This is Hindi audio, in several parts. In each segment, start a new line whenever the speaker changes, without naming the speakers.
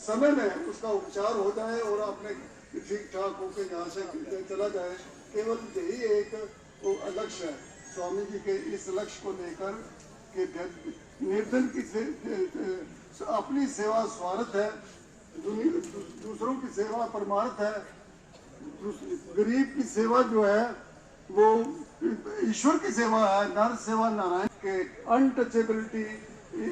समय में उसका उपचार हो जाए और अपने ठीक ठाक होकर यहाँ से चला जाए। केवल यही एक लक्ष्य है स्वामी जी के। इस लक्ष्य को लेकर कि निर्धन की अपनी सेवा स्वार्थ है, दूसरों की सेवा परमार्थ है। गरीब की सेवा जो है वो ईश्वर की सेवा है, नर सेवा नारायण के। Untouchability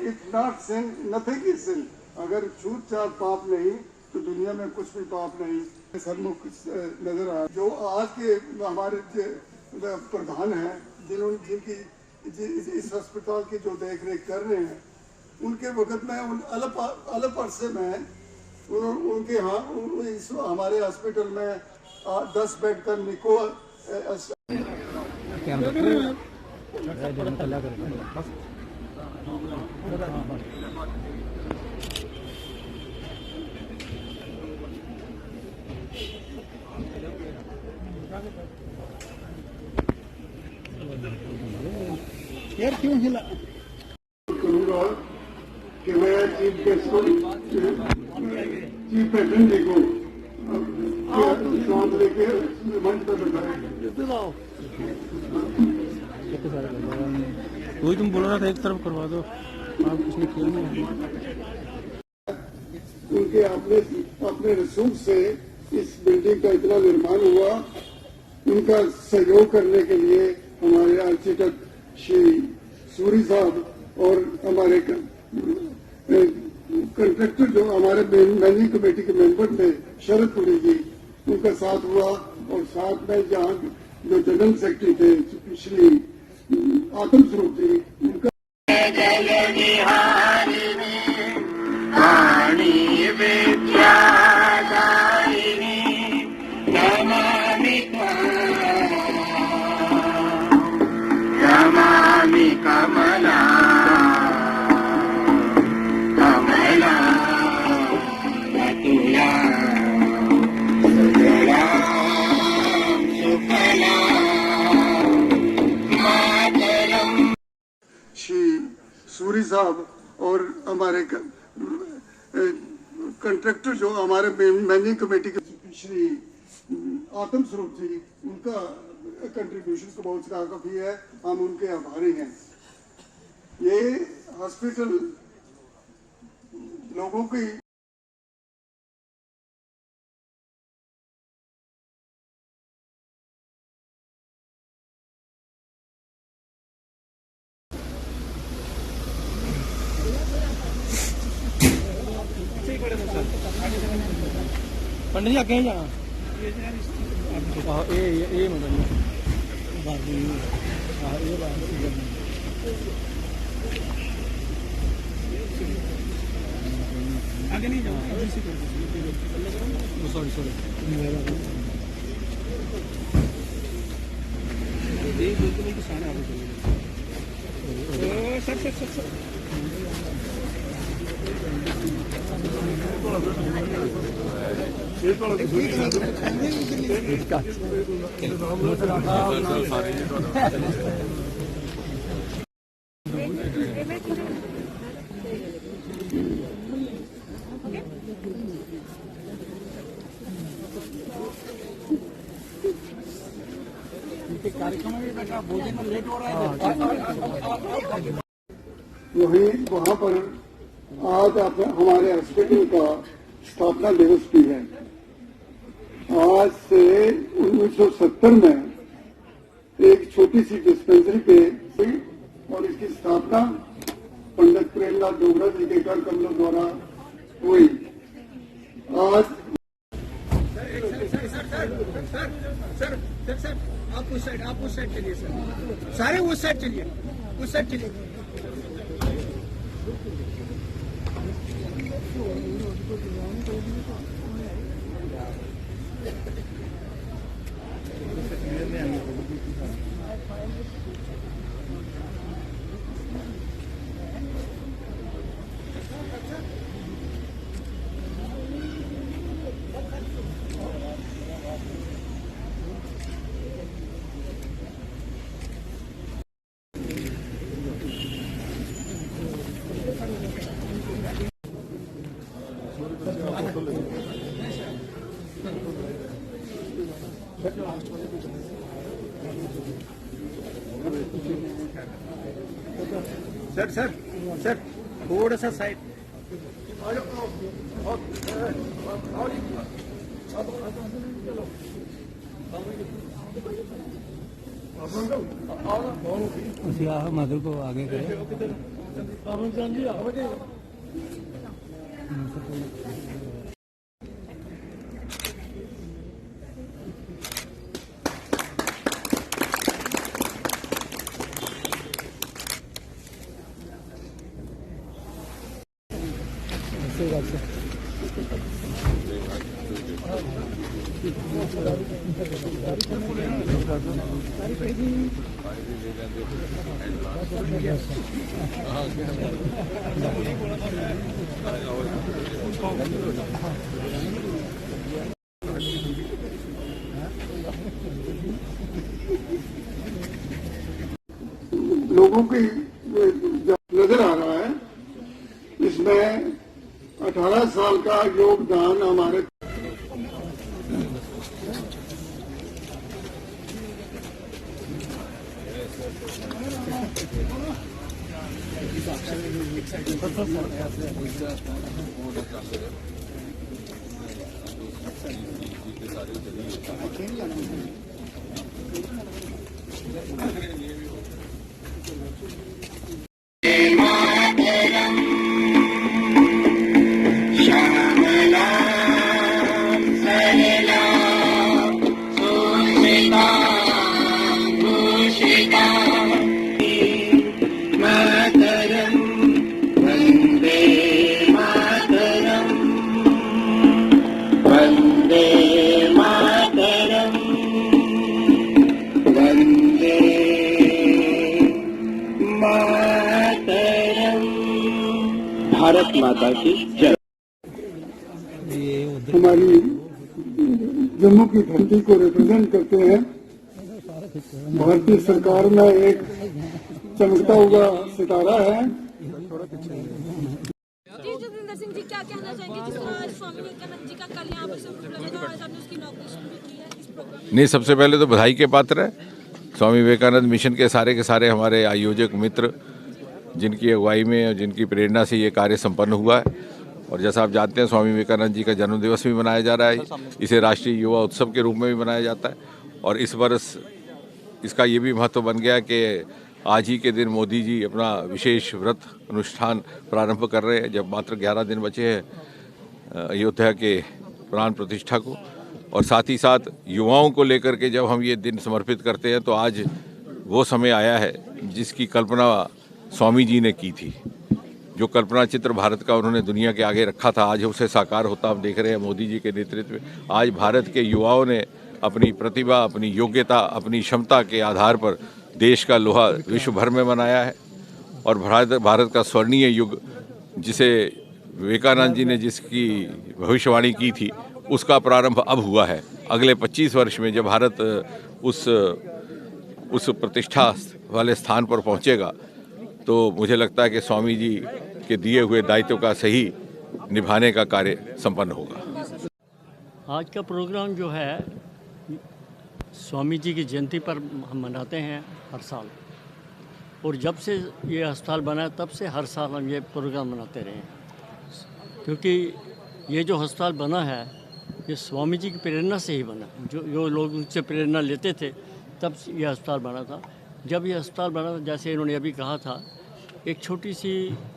if not sin nothing is sin. अगर छूत छात पाप नहीं तो दुनिया में कुछ भी पाप नहीं। सन्मुख नजर आ जो आज के हमारे प्रधान हैं, जिनकी इस अस्पताल की जो देख रेख कर रहे हैं, उनके वक्त में उन अल्प अरसे में उनके यहाँ हमारे हॉस्पिटल में 10 बेड का निको
यार क्यों हिला
करूँगा कि मैं चीफ गेस्ट को चीफ पेशेंट जी को साथ लेके मंच पर बैठाएंगे।
वही तुम बोल रहा था एक तरफ करवा दो, आप कुछ नहीं किया नहीं।
उनके अपने रसूख से इस बिल्डिंग का इतना निर्माण हुआ। उनका सहयोग करने के लिए हमारे आर्किटेक्ट श्री सूरी साहब और हमारे कंट्रैक्टर जो हमारे मैनेजिंग कमेटी के मेंबर थे शरद पुरी जी, उनका साथ हुआ। और साथ में जहाँ जो जनरल सेक्रेटरी थे श्री आत्म स्वरूप जी, उनका
कमला कमला तुला
श्री सूरी साहब और हमारे कंट्रैक्टर जो हमारे मैनेजिंग कमेटी के श्री आत्म स्वरूप जी, उनका कंट्रीब्यूशन को बहुत काफी है। हम उनके आभारी हैं। ये हॉस्पिटल लोगों की
पंडित जी आगे जाना ये मतलब आगे नहीं जाओ, sorry sorry sir sir sir कार्यक्रम में बैठा बोलने में लेट हो रहा है।
वहाँ पर आज हमारे हॉस्पिटल का स्थापना दिवस भी है। आज से 1970 में एक छोटी सी डिस्पेंसरी पे हुई और इसकी स्थापना पंडित प्रेमलाल डोगरा जी के कर कमलों द्वारा हुई। आज
सर आप उस साइड चलिए सर, सारे उस साइड चलिए, उस साइड चलिए। सर सर सर थोड़ा सा साइड।
मधुर को आगे करे।
लोगों की नजर आ रहा है, इसमें 18 साल का योगदान हमारे
भारत माता की जय।
हमारी जम्मू की धरती को रिप्रेजेंट करते हैं। भारतीय सरकार में एक चमकता हुआ सितारा है।
जी जतिंदर सिंह जी क्या कहना चाहेंगे जिस तरह आज स्वामी विवेकानंद जी का कल यहाँ पर संपूर्ण लगा आज आपने उसकी इनॉग्रेशन भी की है इस प्रोग्राम।
नहीं, सबसे पहले तो बधाई के पात्र है स्वामी विवेकानंद मिशन के सारे हमारे आयोजक मित्र, जिनकी अगुवाई में और जिनकी प्रेरणा से ये कार्य संपन्न हुआ है। और जैसा आप जानते हैं, स्वामी विवेकानंद जी का जन्मदिवस भी मनाया जा रहा है। इसे राष्ट्रीय युवा उत्सव के रूप में भी मनाया जाता है। और इस वर्ष इसका ये भी महत्व बन गया कि आज ही के दिन मोदी जी अपना विशेष व्रत अनुष्ठान प्रारंभ कर रहे हैं, जब मात्र 11 दिन बचे हैं अयोध्या के प्राण प्रतिष्ठा को। और साथ ही साथ युवाओं को लेकर के जब हम ये दिन समर्पित करते हैं, तो आज वो समय आया है जिसकी कल्पना स्वामी जी ने की थी। जो कल्पना चित्र भारत का उन्होंने दुनिया के आगे रखा था, आज उसे साकार होता हम देख रहे हैं मोदी जी के नेतृत्व में। आज भारत के युवाओं ने अपनी प्रतिभा, अपनी योग्यता, अपनी क्षमता के आधार पर देश का लोहा विश्व भर में बनाया है। और भारत का स्वर्णीय युग, जिसे विवेकानंद जी ने जिसकी भविष्यवाणी की थी, उसका प्रारंभ अब हुआ है। अगले 25 वर्ष में जब भारत उस प्रतिष्ठा वाले स्थान पर पहुंचेगा, तो मुझे लगता है कि स्वामी जी के दिए हुए दायित्व का सही निभाने का कार्य संपन्न होगा।
आज का प्रोग्राम जो है स्वामी जी की जयंती पर हम मनाते हैं हर साल, और जब से ये अस्पताल बना तब से हर साल हम ये प्रोग्राम मनाते रहे हैं। क्योंकि ये जो अस्पताल बना है ये स्वामी जी की प्रेरणा से ही बना। जो लोग उनसे प्रेरणा लेते थे तब ये अस्पताल बना था। जब ये अस्पताल बना, जैसे इन्होंने अभी कहा था, एक छोटी सी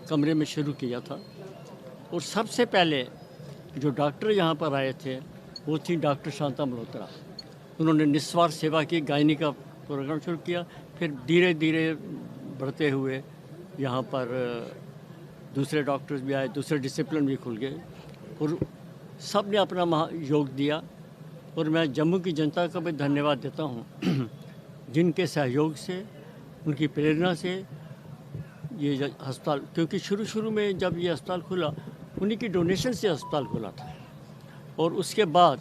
कमरे में शुरू किया था। और सबसे पहले जो डॉक्टर यहाँ पर आए थे वो थी डॉक्टर शांता मल्होत्रा। उन्होंने निस्वार्थ सेवा की, गायनी का प्रोग्राम शुरू किया। फिर धीरे धीरे बढ़ते हुए यहाँ पर दूसरे डॉक्टर्स भी आए, दूसरे डिसिप्लिन भी खुल गए, और सब ने अपना योग दिया। और मैं जम्मू की जनता का भी धन्यवाद देता हूँ जिनके सहयोग से, उनकी प्रेरणा से ये अस्पताल, क्योंकि शुरू में जब ये अस्पताल खुला उन्हीं की डोनेशन से अस्पताल खुला था। और उसके बाद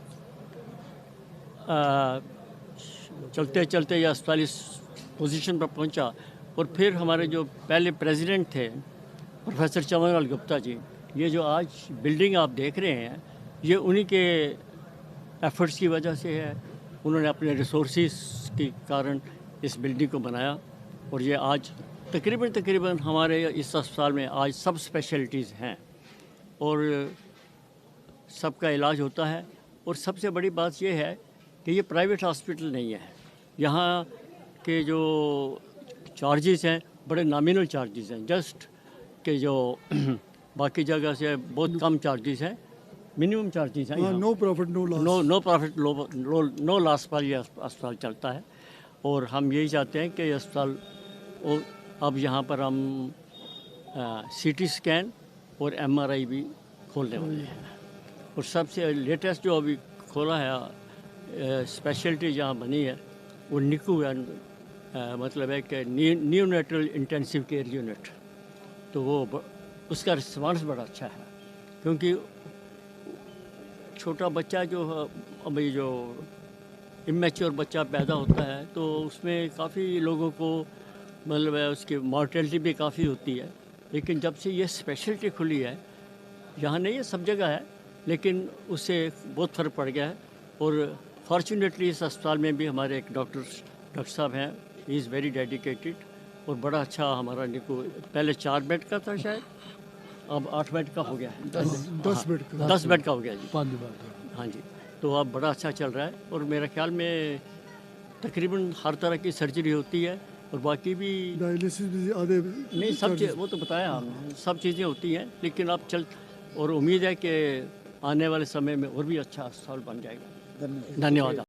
चलते चलते ये अस्पताल इस पोजीशन पर पहुंचा। और फिर हमारे जो पहले प्रेसिडेंट थे प्रोफेसर चमनलाल गुप्ता जी ये जो आज बिल्डिंग आप देख रहे हैं ये उन्हीं के एफर्ट्स की वजह से है। उन्होंने अपने रिसोर्सेज के कारण इस बिल्डिंग को बनाया और ये आज तकरीबन हमारे इस अस्पताल में आज सब स्पेशलिटीज़ हैं और सबका इलाज होता है। और सबसे बड़ी बात ये है कि ये प्राइवेट हॉस्पिटल नहीं है। यहाँ के जो चार्जेस हैं बड़े नॉमिनल चार्जेस हैं, जस्ट के जो बाकी जगह से बहुत कम चार्जेस हैं, मिनिमम चार्जेस हैं।
No profit no loss.
No profit no loss पर ये अस्पताल चलता है। और हम यही चाहते हैं कि ये अस्पताल और अब यहाँ पर हम सीटी स्कैन और एमआरआई भी खोलने वाले हैं। और सबसे लेटेस्ट जो अभी खोला है स्पेशलिटी जहाँ बनी है वो निकू है, मतलब है कि न्यूनेटल इंटेंसिव केयर यूनिट। तो वो उसका रिस्पांस बड़ा अच्छा है, क्योंकि छोटा बच्चा जो अभी जो इमेच्योर बच्चा पैदा होता है तो उसमें काफ़ी लोगों को मतलब है उसकी मॉर्टेलिटी भी काफ़ी होती है। लेकिन जब से ये स्पेशलिटी खुली है, यहाँ नहीं है सब जगह है, लेकिन उससे बहुत फ़र्क पड़ गया है। और फॉर्चुनेटली इस अस्पताल में भी हमारे एक डॉक्टर साहब हैं, ही इज़ वेरी डेडिकेटेड और बड़ा अच्छा हमारा निको पहले 4 बेड का था शायद, अब 8 बेड का हो गया है। 10 बेड का हो गया जी।
5 बार
हाँ जी, तो अब बड़ा अच्छा चल रहा है और मेरे ख्याल में तकरीबन हर तरह की सर्जरी होती है और बाकी भी
डायलिसिस भी आधे
नहीं सब चीज़ वो तो बताया हमने, सब चीज़ें होती हैं। लेकिन अब चल और उम्मीद है कि आने वाले समय में और भी अच्छा अस्पताल बन जाएगा। धन्यवाद।